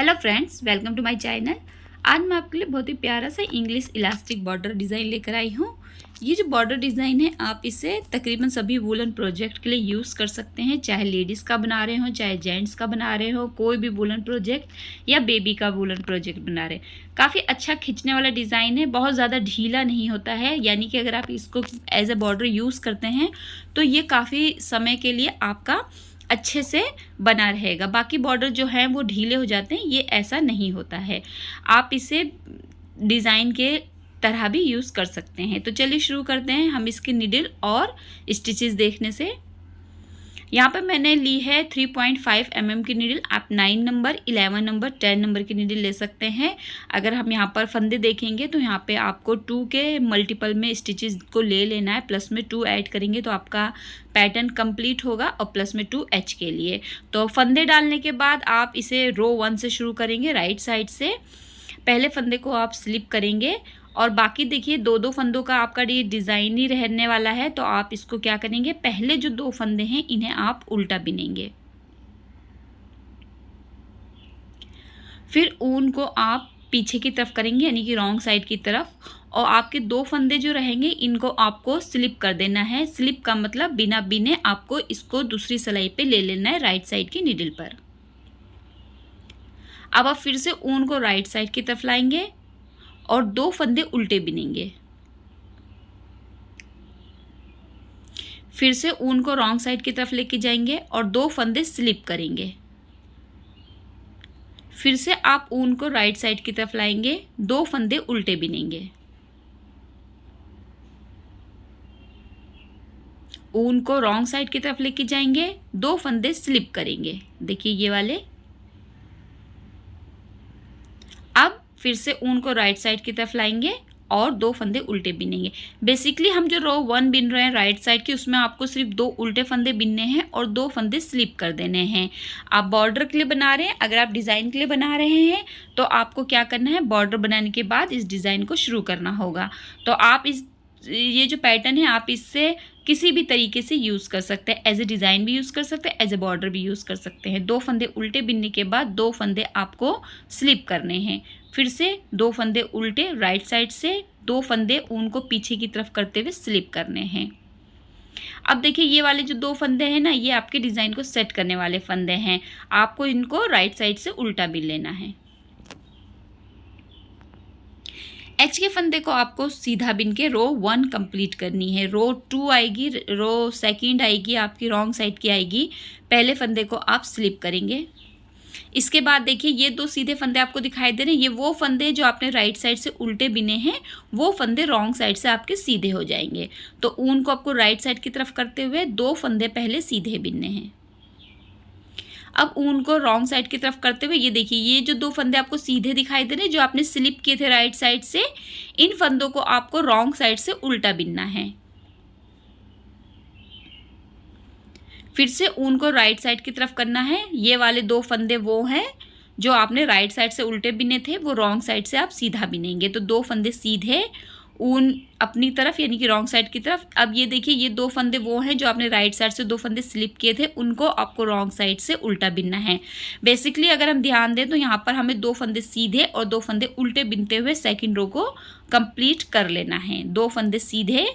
Hello friends, welcome to my channel. आज मैं आपके लिए बहुत ही प्यारा सा इंग्लिश इलास्टिक बॉर्डर डिज़ाइन लेकर आई हूँ। ये जो बॉर्डर डिज़ाइन है, आप इसे तकरीबन सभी वूलन प्रोजेक्ट के लिए यूज़ कर सकते हैं, चाहे लेडीज़ का बना रहे हो, चाहे जेंट्स का बना रहे हो, कोई भी वूलन प्रोजेक्ट या बेबी का वूलन प्रोजेक्ट बना रहे। काफ़ी अच्छा खींचने वाला डिज़ाइन है, बहुत ज़्यादा ढीला नहीं होता है, यानी कि अगर आप इसको एज ए बॉर्डर यूज़ करते हैं तो ये काफ़ी समय के लिए आपका अच्छे से बना रहेगा। बाकी बॉर्डर जो है वो ढीले हो जाते हैं, ये ऐसा नहीं होता है। आप इसे डिज़ाइन के तरह भी यूज़ कर सकते हैं। तो चलिए शुरू करते हैं हम इसकी निडल और स्टिचेस देखने से। यहाँ पर मैंने ली है 3.5 mm की नीडल। आप 9 नंबर, 11 नंबर, 10 नंबर की नीडल ले सकते हैं। अगर हम यहाँ पर फंदे देखेंगे तो यहाँ पे आपको 2 के मल्टीपल में स्टिचेस को ले लेना है, प्लस में 2 ऐड करेंगे तो आपका पैटर्न कंप्लीट होगा, और प्लस में 2 एच के लिए। तो फंदे डालने के बाद आप इसे रो 1 से शुरू करेंगे, राइट साइड से। पहले फंदे को आप स्लिप करेंगे और बाकी देखिए दो फंदों का आपका ये डिज़ाइन ही रहने वाला है। तो आप इसको क्या करेंगे, पहले जो 2 फंदे हैं इन्हें आप उल्टा बिनेंगे, फिर ऊन को आप पीछे की तरफ करेंगे, यानी कि रॉन्ग साइड की तरफ, और आपके 2 फंदे जो रहेंगे इनको आपको स्लिप कर देना है। स्लिप का मतलब बिना बिने आपको इसको दूसरी सिलाई पे ले लेना है, राइट साइड की नीडल पर। अब आप फिर से ऊन को राइट साइड की तरफ लाएंगे और 2 फंदे उल्टे बिनेंगे, फिर से ऊन को रॉन्ग साइड की तरफ लेके जाएंगे और 2 फंदे स्लिप करेंगे, फिर से आप ऊन को राइट साइड की तरफ लाएंगे, 2 फंदे उल्टे बिनेंगे, ऊन को रॉन्ग साइड की तरफ लेके जाएंगे, 2 फंदे स्लिप करेंगे, देखिए ये वाले। अब फिर से ऊन को राइट साइड की तरफ लाएंगे और 2 फंदे उल्टे बिनेंगे। बेसिकली हम जो रो 1 बिन रहे हैं राइट साइड की, उसमें आपको सिर्फ 2 उल्टे फंदे बिनने हैं और 2 फंदे स्लिप कर देने हैं। आप बॉर्डर के लिए बना रहे हैं, अगर आप डिज़ाइन के लिए बना रहे हैं तो आपको क्या करना है, बॉर्डर बनाने के बाद इस डिज़ाइन को शुरू करना होगा। तो आप ये जो पैटर्न है आप इससे किसी भी तरीके से यूज़ कर सकते हैं, एज ए डिज़ाइन भी यूज़ कर सकते हैं, एज ए बॉर्डर भी यूज़ कर सकते हैं। 2 फंदे उल्टे बिनने के बाद 2 फंदे आपको स्लिप करने हैं, फिर से 2 फंदे उल्टे राइट साइड से, 2 फंदे ऊन को पीछे की तरफ करते हुए स्लिप करने हैं। अब देखिए ये वाले जो 2 फंदे हैं ना, ये आपके डिज़ाइन को सेट करने वाले फंदे हैं। आपको इनको राइट साइड से उल्टा बिन लेना है। एच के फंदे को आपको सीधा बिन के रो 1 कंप्लीट करनी है। रो 2 आएगी, रो सेकंड आएगी आपकी रॉन्ग साइड की आएगी। पहले फंदे को आप स्लिप करेंगे। इसके बाद देखिए ये 2 सीधे फंदे आपको दिखाई दे रहे हैं, ये वो फंदे जो आपने राइट साइड से उल्टे बिने हैं, वो फंदे रॉन्ग साइड से आपके सीधे हो जाएंगे। तो ऊन को आपको राइट साइड की तरफ करते हुए 2 फंदे पहले सीधे बिनने हैं। अब ऊन को रॉन्ग साइड की तरफ करते हुए ये देखिए ये जो 2 फंदे आपको सीधे दिखाई दे रहे हैं, जो आपने स्लिप किए थे राइट साइड से, इन फंदों को आपको रॉन्ग साइड से उल्टा बिनना है। फिर से ऊन को राइट साइड की तरफ करना है। ये वाले 2 फंदे वो हैं जो आपने राइट साइड से उल्टे बिने थे, वो रॉन्ग साइड से आप सीधा बिनेंगे। तो 2 फंदे सीधे, ऊन अपनी तरफ यानी कि रॉन्ग साइड की तरफ। अब ये देखिए ये 2 फंदे वो हैं जो आपने राइट साइड से 2 फंदे स्लिप किए थे, उनको आपको रॉन्ग साइड से उल्टा बिनना है। बेसिकली अगर हम ध्यान दें तो यहाँ पर हमें 2 फंदे सीधे और 2 फंदे उल्टे बिनते हुए सेकंड रो को कंप्लीट कर लेना है। 2 फंदे सीधे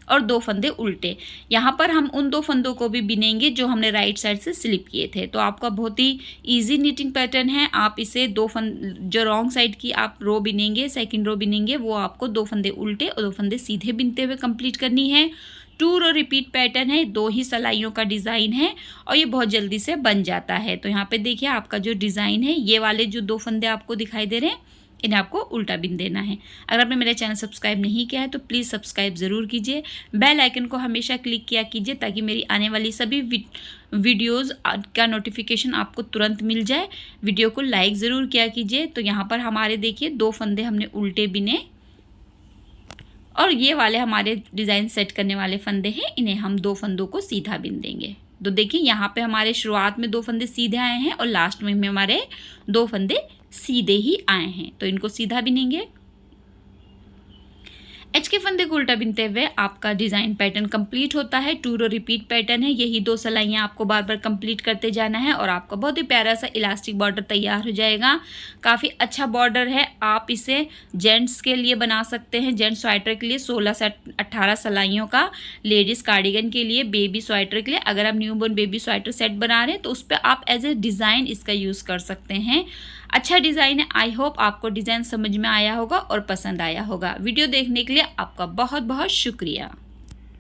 और 2 फंदे उल्टे। यहाँ पर हम उन 2 फंदों को भी बिनेंगे जो हमने राइट साइड से स्लिप किए थे। तो आपका बहुत ही इजी नीटिंग पैटर्न है। आप इसे 2 जो रॉन्ग साइड की आप रो बिनेंगे, सेकंड रो बिनेंगे, वो आपको 2 फंदे उल्टे और 2 फंदे सीधे बिनते हुए कंप्लीट करनी है। 2 रो रिपीट पैटर्न है, 2 ही सिलाइयों का डिज़ाइन है और ये बहुत जल्दी से बन जाता है। तो यहाँ पे देखिए आपका जो डिज़ाइन है, ये वाले जो 2 फंदे आपको दिखाई दे रहे हैं, इन्हें आपको उल्टा बिन देना है। अगर आपने मेरा चैनल सब्सक्राइब नहीं किया है तो प्लीज़ सब्सक्राइब ज़रूर कीजिए। बेल आइकन को हमेशा क्लिक किया कीजिए ताकि मेरी आने वाली सभी वीडियोज़ का नोटिफिकेशन आपको तुरंत मिल जाए। वीडियो को लाइक ज़रूर किया कीजिए। तो यहाँ पर हमारे देखिए 2 फंदे हमने उल्टे बिने और ये वाले हमारे डिज़ाइन सेट करने वाले फंदे हैं, इन्हें हम 2 फंदों को सीधा बिन देंगे। तो देखिए यहाँ पे हमारे शुरुआत में 2 फंदे सीधे आए हैं और लास्ट में हमारे 2 फंदे सीधे ही आए हैं, तो इनको सीधा बिनेंगे। एच के फंदे को उल्टा बिनते हुए आपका डिज़ाइन पैटर्न कंप्लीट होता है। 2 रो रिपीट पैटर्न है, यही 2 सिलाइयाँ आपको बार बार कंप्लीट करते जाना है और आपका बहुत ही प्यारा सा इलास्टिक बॉर्डर तैयार हो जाएगा। काफ़ी अच्छा बॉर्डर है, आप इसे जेंट्स के लिए बना सकते हैं, जेंट्स स्वेटर के लिए 16 से 18 सिलाइयों का, लेडीज़ कार्डिगन के लिए, बेबी स्वेटर के लिए। अगर आप न्यूबॉर्न बेबी स्वेटर सेट बना रहे हैं तो उस पर आप एज ए डिज़ाइन इसका यूज़ कर सकते हैं। अच्छा डिज़ाइन है। आई होप आपको डिज़ाइन समझ में आया होगा और पसंद आया होगा। वीडियो देखने के लिए आपका बहुत बहुत शुक्रिया।